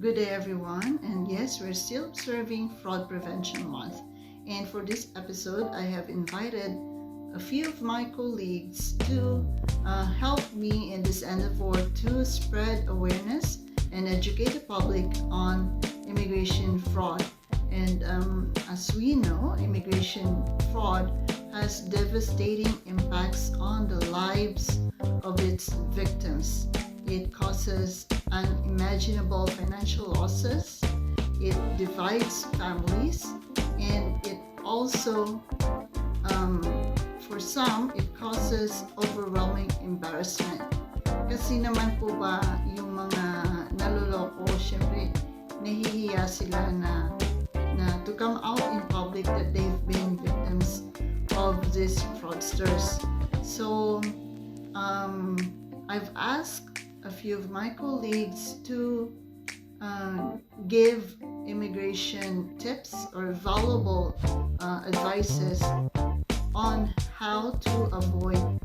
Good day, everyone. And yes, we're still observing Fraud Prevention Month. And for this episode, I have invited a few of my colleagues to help me in this endeavor to spread awareness and educate the public on immigration fraud. And as we know, immigration fraud has devastating impacts on the lives of its victims. It causes unimaginable financial losses, it divides families, and it also, for some, it causes overwhelming embarrassment. Kasi naman po ba, yung mga naloloko, syempre, nahihiya sila na to come out in public that they've been victims of these fraudsters. So, I've asked a few of my colleagues to give immigration tips or valuable advices on how to avoid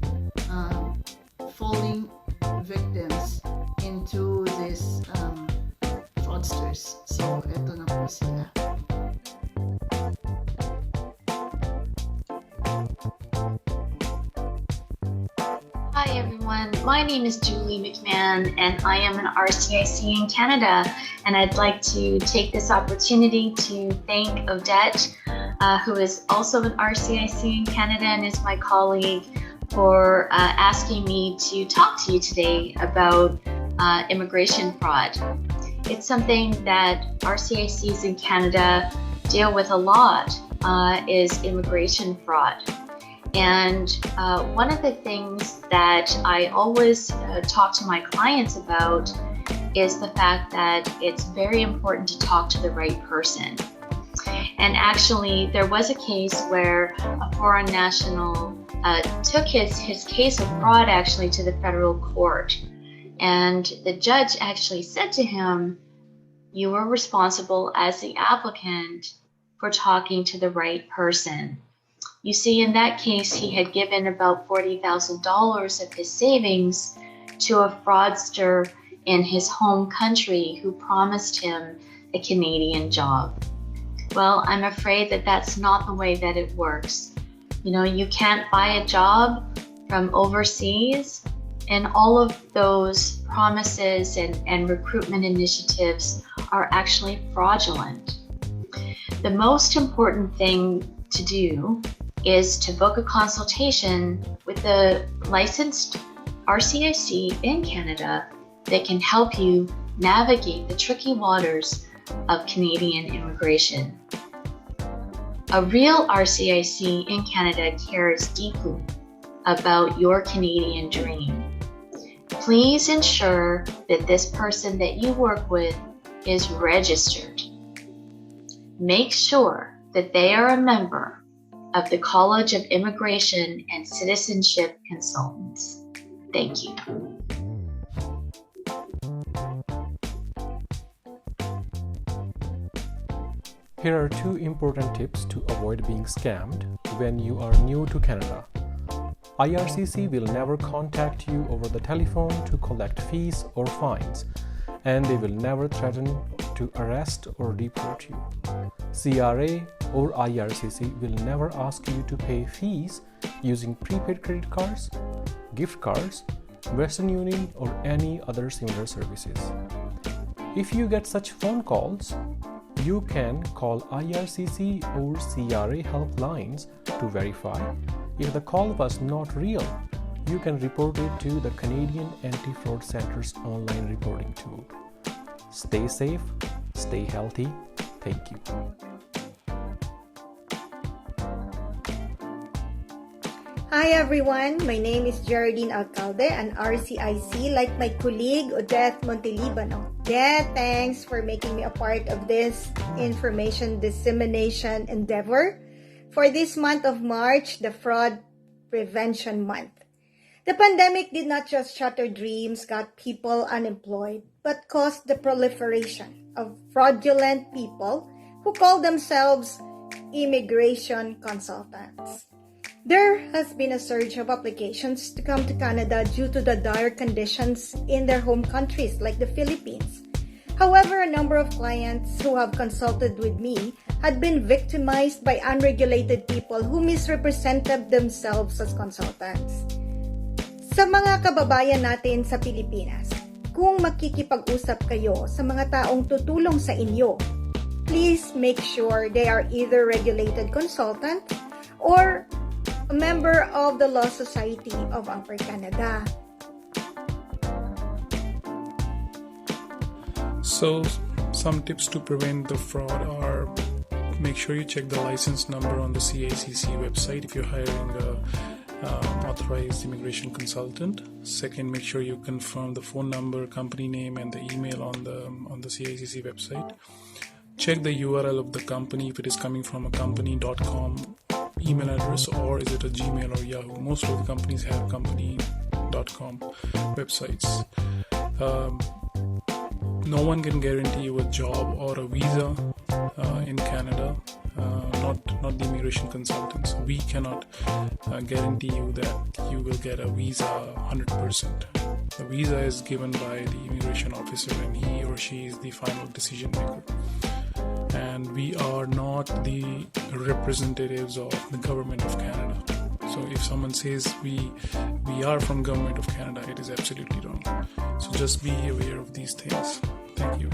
falling victims into these fraudsters. So, eto na po sila. Hi everyone, my name is Julie McMahon and I am an RCIC in Canada, and I'd like to take this opportunity to thank Odette, who is also an RCIC in Canada and is my colleague, for asking me to talk to you today about immigration fraud. It's something that RCICs in Canada deal with a lot, is immigration fraud. And one of the things that I always talk to my clients about is the fact that it's very important to talk to the right person. And actually, there was a case where a foreign national took his case of fraud actually to the federal court. And the judge actually said to him, "You were responsible as the applicant for talking to the right person." You see, in that case, he had given about $40,000 of his savings to a fraudster in his home country who promised him a Canadian job. Well, I'm afraid that that's not the way that it works. You know, you can't buy a job from overseas, and all of those promises and recruitment initiatives are actually fraudulent. The most important thing to do is to book a consultation with a licensed RCIC in Canada that can help you navigate the tricky waters of Canadian immigration. A real RCIC in Canada cares deeply about your Canadian dream. Please ensure that this person that you work with is registered. Make sure that they are a member of the College of Immigration and Citizenship Consultants. Thank you. Here are two important tips to avoid being scammed when you are new to Canada. IRCC will never contact you over the telephone to collect fees or fines, and they will never threaten to arrest or deport you. CRA or IRCC will never ask you to pay fees using prepaid credit cards, gift cards, Western Union, or any other similar services. If you get such phone calls, you can call IRCC or CRA helplines to verify. If the call was not real, you can report it to the Canadian Anti-Fraud Centre's online reporting tool. Stay safe, stay healthy. Thank you. Hi everyone, my name is Geraldine Alcalde, an RCIC, like my colleague Odette Montelibano. Odette, thanks for making me a part of this information dissemination endeavor for this month of March, the Fraud Prevention Month. The pandemic did not just shatter dreams, got people unemployed, but caused the proliferation of fraudulent people who call themselves immigration consultants. There has been a surge of applications to come to Canada due to the dire conditions in their home countries like the Philippines. However, a number of clients who have consulted with me had been victimized by unregulated people who misrepresented themselves as consultants. Sa mga kababayan natin sa Pilipinas, kung makikipag-usap kayo sa mga taong tutulong sa inyo, please make sure they are either regulated consultant or a member of the Law Society of Upper Canada. So, some tips to prevent the fraud are: make sure you check the license number on the CICC website if you're hiring a authorized immigration consultant. Second, make sure you confirm the phone number, company name, and the email on the CICC website. Check the URL of the company if it is coming from a company.com email address, or is it a Gmail or Yahoo. Most of the companies have company.com websites. No one can guarantee you a job or a visa in Canada, not the immigration consultants. We cannot guarantee you that you will get a visa 100%. The visa is given by the immigration officer, and he or she is the final decision maker. And we are not the representatives of the government of Canada. So if someone says we are from government of Canada, it is absolutely wrong. So just be aware of these things. Thank you.